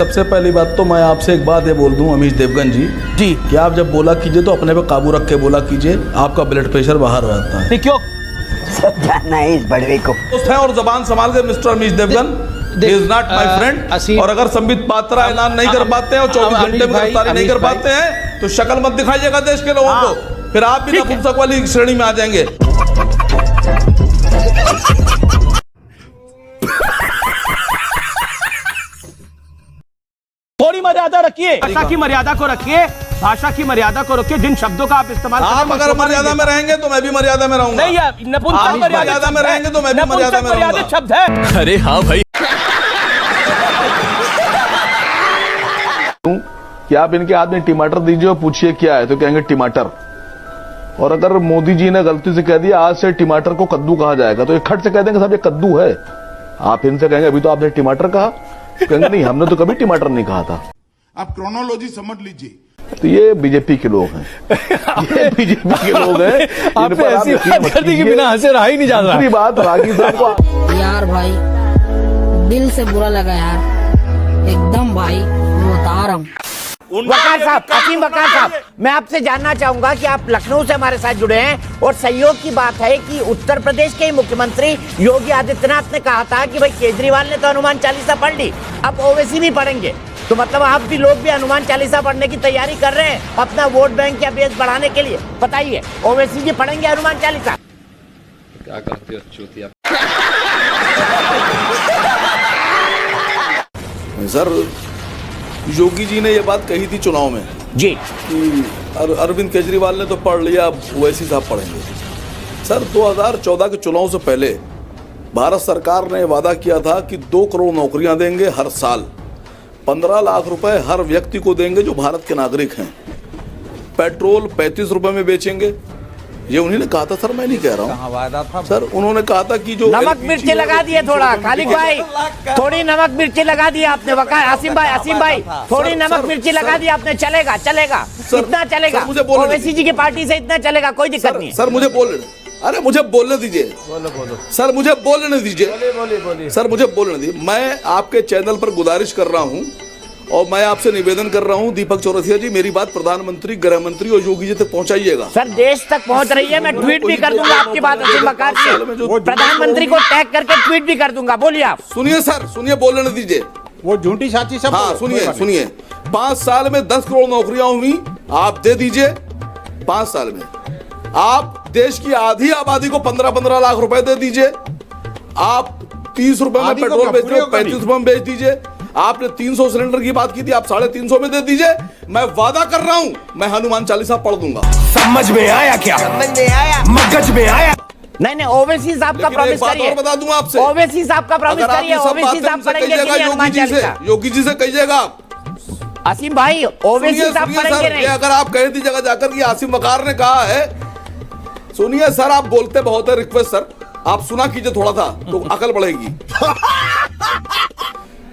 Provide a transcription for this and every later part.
सबसे पहली बात तो मैं आपसे एक बात ये बोल दूं अमीश देवगन जी कि आप जब बोला कीजिए तो अपने पे काबू रख के बोला कीजिए, आपका ब्लड प्रेशर बाहर हो जाता है। क्यों सब जानना है इस बड़वे को। है और जबान संभाल के mister Amish Devgan is not my friend. और अगर संबित पात्रा ऐलान नहीं कर पाते हैं और 24 घंटे में गिरफ्तारी नहीं कर पाते हैं तो शक्ल मत दिखाइएगा देश के लोगों को, फिर आप भी नपुंसक वाली श्रेणी में आ जाएंगे। थोड़ी मर्यादा रखिए, भाषा की मर्यादा को रखिए, भाषा की मर्यादा को रखिए। जिन शब्दों का आप इस्तेमाल आप अगर मर्यादा में रहेंगे तो मैं भी मर्यादा में रहूंगा। नहीं यार, नपुंसक मर्यादा में रहेंगे तो मैं भी मर्यादा में रहूंगा। शब्द है। अरे हाँ भाई, कि आप इनके हाथ में टमाटर दीजिए और पूछिए क्या है तो कहेंगे टमाटर। और अगर मोदी जी ने गलती से कह दिया आज से टमाटर को कद्दू कहा जाएगा तो ये खट से कह देंगे साहब ये कद्दू है। आप इनसे कहेंगे अभी तो आपने टमाटर कहा, कहेंगे नहीं हमने तो कभी टमाटर नहीं कहा था। आप क्रोनोलॉजी समझ लीजिए। तो ये बीजेपी के लोग हैं, ये बीजेपी के लोग हैं। आपने ऐसी बात कर दी कि बिना हंसे रहा ही नहीं जा रहा। दूसरी बात रागी साहब को यार भाई दिल से बुरा लगा यार, एकदम भाई बता रहा हूँ। वकार साहब, असीम वकार साहब, मैं आपसे जानना चाहूंगा कि आप लखनऊ से हमारे साथ जुड़े हैं और सहयोग की बात है कि उत्तर प्रदेश के मुख्यमंत्री योगी आदित्यनाथ ने कहा था कि भाई केजरीवाल ने तो हनुमान चालीसा पढ़ ली, अब ओवैसी भी पढ़ेंगे, तो मतलब आप भी लोग भी हनुमान चालीसा पढ़ने की तैयारी कर रहे हैं अपना वोट बैंक या बेस बढ़ाने के लिए। बताइए, ओवैसी जी पढ़ेंगे हनुमान चालीसा? क्या करते हो चूतिया? सर योगी जी ने ये बात कही थी चुनाव में जी कि अरविंद केजरीवाल ने तो पढ़ लिया, अब ओवैसी साहब पढ़ेंगे। सर 2014 के चुनाव से पहले भारत सरकार ने वादा किया था कि 2 करोड़ नौकरियां देंगे हर साल, 15 लाख रुपए हर व्यक्ति को देंगे जो भारत के नागरिक हैं, पेट्रोल 35 रुपए में बेचेंगे। ये उन्हीं ने कहा था सर, मैं नहीं कह रहा हूँ। वादा था सर उन्होंने कहा था कि जो नमक मिर्ची लगा दिए थोड़ा, खालिद भाई थोड़ी नमक मिर्ची लगा दी आपने। वकार असीम भाई थोड़ी नमक मिर्ची लगा दी आपने। चलेगा चलेगा, इतना चलेगा, ओवैसी जी की पार्टी से इतना चलेगा, कोई दिक्कत नहीं। सर मुझे बोलने, अरे मुझे बोलने दीजिए, सर मुझे बोलने दीजिए, सर मुझे बोलने दीजिए। मैं आपके चैनल पर गुजारिश कर रहा हूँ और मैं आपसे निवेदन कर रहा हूं दीपक चौरसिया जी, मेरी बात प्रधानमंत्री, गृह मंत्री और योगी जी तक पहुंचाइएगा। सर देश तक पहुंच रही है, मैं ट्वीट भी कर दूंगा आपकी बात असीम वकार से, प्रधानमंत्री को टैग करके ट्वीट भी कर दूंगा। बोलिए आप। सुनिए सर, सुनिए, बोलने दीजिए। वो झूठी साची सब। हाँ सुनिए 5 साल में 10 करोड़ नौकरियां हुई, आप दे दीजिए। 5 साल में आप देश की आधी आबादी को 15-15 लाख रुपए दे दीजिए। आप 30 रुपए में पेट्रोल बेच रहे हो, 35 रुपए में बेच दीजिए। आपने 300 सिलेंडर की बात की थी, आप 350 में दे दीजिए। मैं वादा कर रहा हूं मैं हनुमान चालीसा पढ़ दूंगा। समझ में आया क्या? समझ में आया, मगज में आया? नहीं ओवैसी साहब का प्रॉमिस करिए। बता दूं आपसे, ओवैसी साहब का प्रॉमिस करिए, ओवैसी साहब पढ़ेंगे कि नहीं हनुमान चालीसा? योगी जी से कहिएगा आप। असीम भाई ओवैसी साहब पढ़ेंगे नहीं? अगर आप कहे थी जगह जाकर कि आसिम वकार ने कहा है, सुनिए सर, आप बोलते बहुत है, रिक्वेस्ट सर आप सुना कीजिए थोड़ा सा तो अकल बढ़ेगी।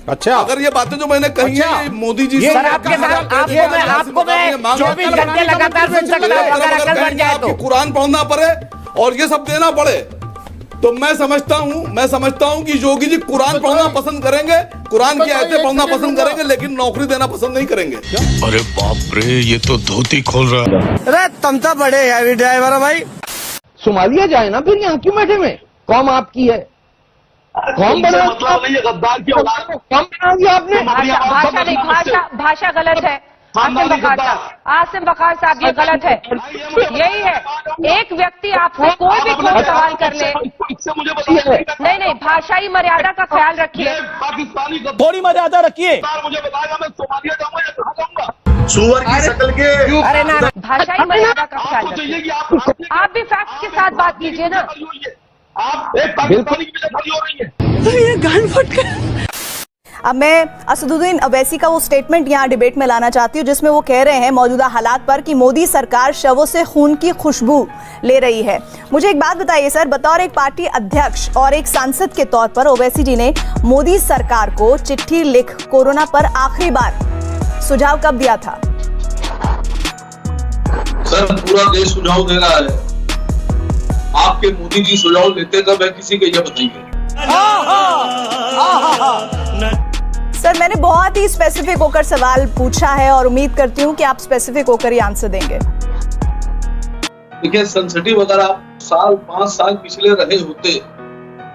अच्छा, अगर ये बातें जो मैंने कही है मोदी जी सर आपके साथ आपको मैं 24 घंटे लगातार सुन सकता हूं अगर अकल बढ़ जाए तो। कुरान पढ़ना पड़े और ये सब देना पड़े तो मैं समझता हूं कि योगी जी कुरान पढ़ना पसंद करेंगे, कुरान की आयतें पढ़ना पसंद करेंगे, लेकिन नौकरी देना पसंद नहीं करेंगे। अरे बाप रे, ये तो धोती खोल रहा है। अरे तुम तो बड़े हैवी ड्राइवर है भाई। सोमालिया जाए ना, फिर यहाँ क्यों बैठे में? कौम आपकी है, कौन बना? मतलब नहीं है, गद्दार की औलाद को कौन बना दिया आपने? भाषा गलत है। आसिम वकार साहब ये गलत है, यही है। एक व्यक्ति आपसे कोई भी कोई सवाल कर ले, नहीं भाषाई मर्यादा का ख्याल रखिए। थोड़ी मर्यादा रखिए। मुझे बताया मैं सोमालिया जाऊंगा या कहाँ जाऊंगा? सुअर की शक्ल के। अरे ना, भाषाई मर्यादा का ख्याल रखिए। आप भी फैक्ट के साथ बात कीजिए ना। आप एक पाकिस्तानी की वजह खड़ी हो रही है। अब मैं असदुद्दीन अवैसी का वो स्टेटमेंट यहाँ डिबेट में लाना चाहती हूँ जिसमें वो कह रहे हैं मौजूदा हालात पर कि मोदी सरकार शवों से खून की खुशबू ले रही है। मुझे एक बात बताइए सर, बतौर एक पार्टी अध्यक्ष और एक सांसद के तौर पर ओवैसी जी ने मोदी सरकार को चिट्ठी लिख कोरोना पर आखिरी बार सुझाव कब दिया था? सर पूरा देश सुझाव दे रहा है, आपके मोदी जी सुझाव लेते कब है किसी के ये बताइए। सर मैंने बहुत ही स्पेसिफिक होकर सवाल पूछा है और उम्मीद करती हूँ कि आप स्पेसिफिक होकर ही आंसर देंगे। देखिए सेंसिटिव अगर आप 5 साल पिछले रहे होते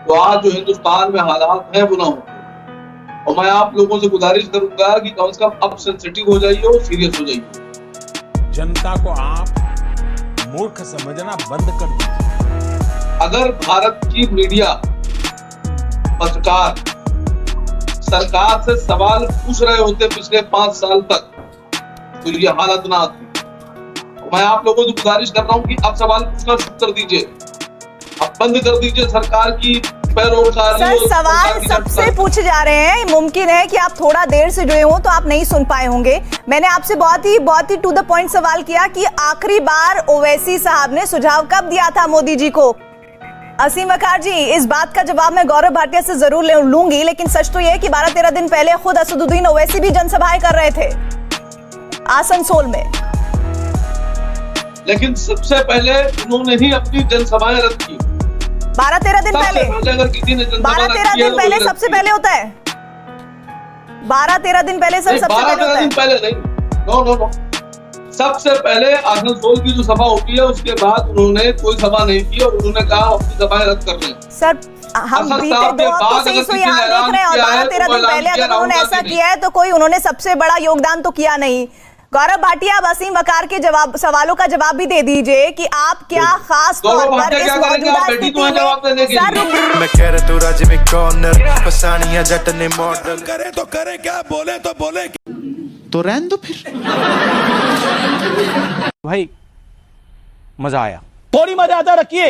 तो आज जो हिंदुस्तान में हालात हैं वो ना होते। और मैं आप लोगों से गुजारिश करूंगा कि कम से कम अब सेंसिटिव हो जाइए और सीरियस हो जाइए। जनता को आप मूर्ख समझना बंद कर दीजिए। अगर भारत की मीडिया पत्रकार सरकार से सवाल पूछ रहे होते पिछले 5 साल तक तो ये हालत ना आती। मैं आप लोगों से गुजारिश कर रहा हूं कि आप सवाल पूछना शुरू कर दीजिए, अब बंद कर दीजिए सरकार की पैरोकारी। सर सवाल सबसे पूछे जा रहे हैं, मुमकिन है कि आप थोड़ा देर से जुड़े हों तो आप नहीं सुन पाए होंगे। मैंने आपसे बहुत ही टू द पॉइंट सवाल किया कि आखिरी बार ओवैसी साहब ने सुझाव कब दिया था मोदी जी को। असीम वकार जी, इस बात का जवाब मैं गौरव भाटिया से जरूर लूंगी, लेकिन सच तो यह कि 12-13 दिन पहले खुद असदुद्दीन ओवैसी भी जनसभाएं कर रहे थे आसनसोल में। लेकिन सबसे पहले उन्होंने ही अपनी जनसभाएं रद्द की। 12-13 दिन पहले, अगर किसी ने 12-13 दिन पहले सबसे पहले होता है। 12-13 दिन पहले सर सबसे पहले होता है। पहले नहीं, नो सबसे पहले आसनसोल की जो सभा होती है उसके बाद उन्होंने कोई सभा नहीं की और उन्होंने कहा अपनी सभाएं रद्द कर लें। सर हम बीते 2 हफ्तों से इस यहाँ देख रहे हैं और 12-13 दिन पहले अगर उन्होंने ऐसा किया है तो कोई उन्होंने सबसे बड़ा योगदान तो किया नहीं। गौरव भाटिया, अब असीम वकार के सवालों का जवाब भी दे दीजिए कि आप क्या खास तौर पर इस मौजूदा स्थिति में सर मैं कह रहा तू राज में कॉर्नर पसानिया जट ने मॉडल करे तो करे क्या, बोले तो बोले तो रहन दो फिर। भाई मजा आया, थोड़ी मर्यादा रखिए।